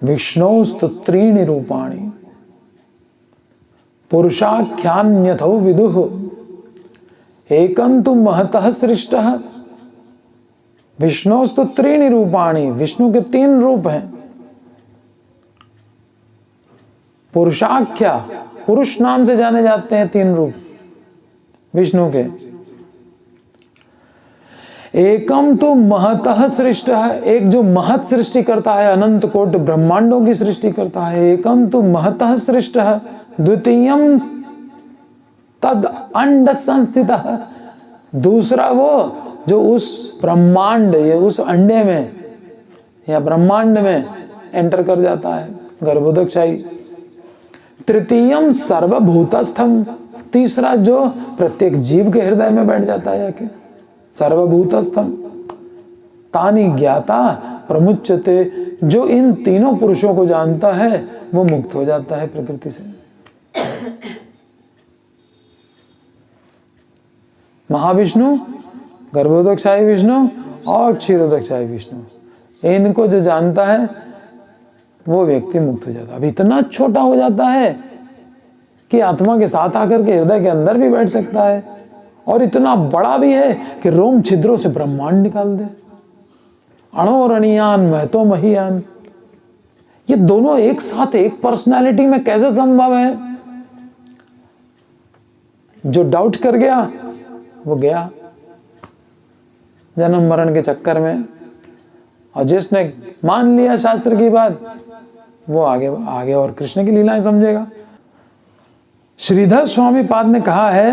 विष्णोस्तु त्रीणि रूपाणि पुरुषाख्यान्यथो विदुः एकं तु महतः सृष्टः। विष्णोस्तु त्रीणि रूपाणि, विष्णु के 3 रूप हैं। पुरुषाख्या, पुरुष नाम से जाने जाते हैं 3 रूप विष्णु के। एकम तो महतः सृष्ट है, एक जो महत सृष्टि करता है, अनंत कोट ब्रह्मांडों की सृष्टि करता है। एकम तो महतः सृष्ट है। द्वितीयम तद अंड संस्थित है, दूसरा वो जो उस ब्रह्मांड या उस अंडे में या ब्रह्मांड में एंटर कर जाता है, गर्भोदकशाही। तृतीयम सर्वभूतस्थम, तीसरा जो प्रत्येक जीव के हृदय में बैठ जाता है जाके, सर्वभूतस्थम। तानि ज्ञाता प्रमुच्यते, जो इन तीनों पुरुषों को जानता है वो मुक्त हो जाता है प्रकृति से। महाविष्णु, गर्भोदकशाही विष्णु और क्षीरोदकशाही विष्णु, इनको जो जानता है वो व्यक्ति मुक्त हो जाता है। अब इतना छोटा हो जाता है कि आत्मा के साथ आकर के हृदय के अंदर भी बैठ सकता है, और इतना बड़ा भी है कि रोम छिद्रों से ब्रह्मांड निकाल दे। अणोरणीयान महतो महीयान, ये दोनों एक साथ एक पर्सनालिटी में कैसे संभव है? जो डाउट कर गया वो गया जन्म मरण के चक्कर में, और जिसने मान लिया शास्त्र की बात वो आगे और कृष्ण की लीलाएं समझेगा। श्रीधर स्वामी पाद ने कहा है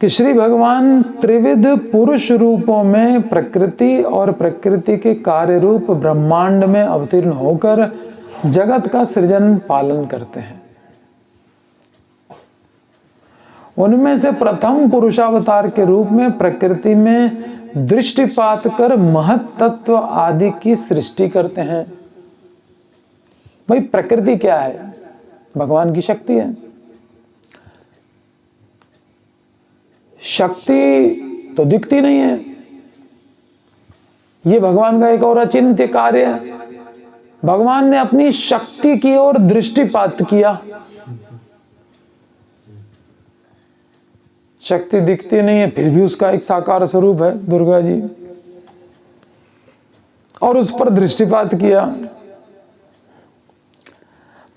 कि श्री भगवान त्रिविध पुरुष रूपों में प्रकृति और प्रकृति के कार्य रूप ब्रह्मांड में अवतीर्ण होकर जगत का सृजन पालन करते हैं। उनमें से प्रथम पुरुषावतार के रूप में प्रकृति में दृष्टिपात कर महत तत्व आदि की सृष्टि करते हैं। भाई प्रकृति क्या है? भगवान की शक्ति है। शक्ति तो दिखती नहीं है, ये भगवान का एक और अचिंत्य कार्य है। भगवान ने अपनी शक्ति की ओर दृष्टिपात किया। शक्ति दिखती नहीं है, फिर भी उसका एक साकार स्वरूप है दुर्गा जी, और उस पर दृष्टिपात किया।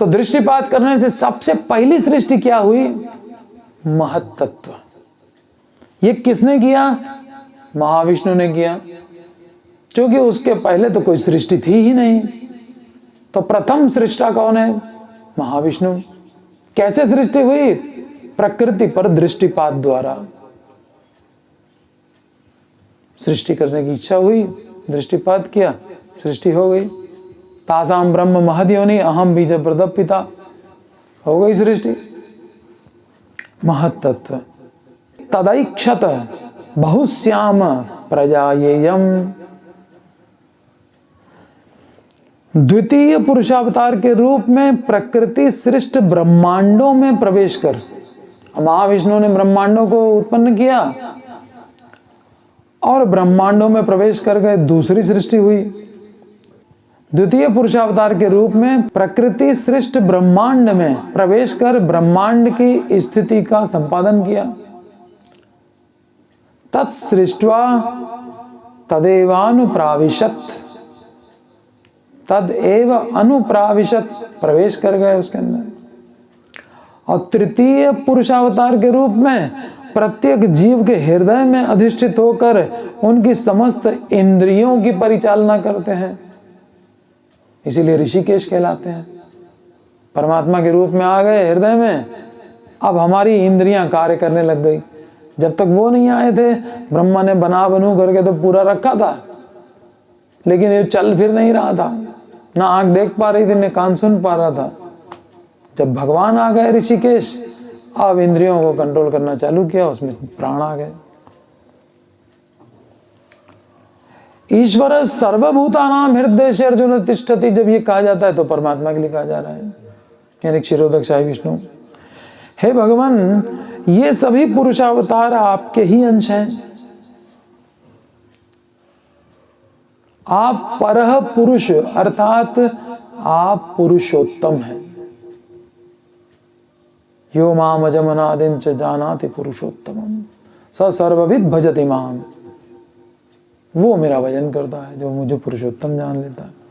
तो दृष्टिपात करने से सबसे पहली सृष्टि क्या हुई? महत तत्व। ये किसने किया? महाविष्णु ने किया, क्योंकि उसके पहले तो कोई सृष्टि थी ही नहीं। तो प्रथम सृष्टा कौन है? महाविष्णु। कैसे सृष्टि हुई? प्रकृति पर दृष्टिपात द्वारा सृष्टि करने की इच्छा हुई, दृष्टिपात किया, सृष्टि हो गई। तासाम ब्रह्म महद्योनि अहम बीज प्रदप पिता, हो गई सृष्टि। महत्तत्व। तदैक्षत बहुश्याम प्रजायेयम। द्वितीय पुरुषावतार के रूप में प्रकृति सृष्ट ब्रह्मांडों में प्रवेश कर, महाविष्णु ने ब्रह्मांडों को उत्पन्न किया और ब्रह्मांडों में प्रवेश कर गए, दूसरी सृष्टि हुई। द्वितीय पुरुषावतार के रूप में प्रकृति सृष्ट ब्रह्मांड में प्रवेश कर ब्रह्मांड की स्थिति का संपादन किया। तत्सृष्ट्वा तदेवानुप्राविशत, तदेव अनुप्राविशत, प्रवेश कर गए उसके अंदर। और तृतीय पुरुषावतार के रूप में प्रत्येक जीव के हृदय में अधिष्ठित होकर उनकी समस्त इंद्रियों की परिचालना करते हैं, इसीलिए ऋषिकेश कहलाते हैं। परमात्मा के रूप में आ गए हृदय में, अब हमारी इंद्रियां कार्य करने लग गई। जब तक वो नहीं आए थे, ब्रह्मा ने बना बनू करके तो पूरा रखा था, लेकिन ये चल फिर नहीं रहा था, ना आंख देख पा रही थी, ना कान सुन पा रहा था। जब भगवान आ गए ऋषिकेश, अब इंद्रियों को कंट्रोल करना चालू किया, उसमें प्राण आ गए। ईश्वर सर्वभूतानां हृदय से अर्जुन तिष्ठति, जब ये कहा जाता है तो परमात्मा के लिए कहा जा रहा है, यानी क्षीरोदकशाही विष्णु। हे भगवान, ये सभी पुरुषावतार आपके ही अंश हैं। आप परह पुरुष अर्थात आप पुरुषोत्तम हैं। यो माम अजमनादिम च जानाति पुरुषोत्तमम स सर्वविद भजति माम। वो मेरा भजन करता है जो मुझे पुरुषोत्तम जान लेता है।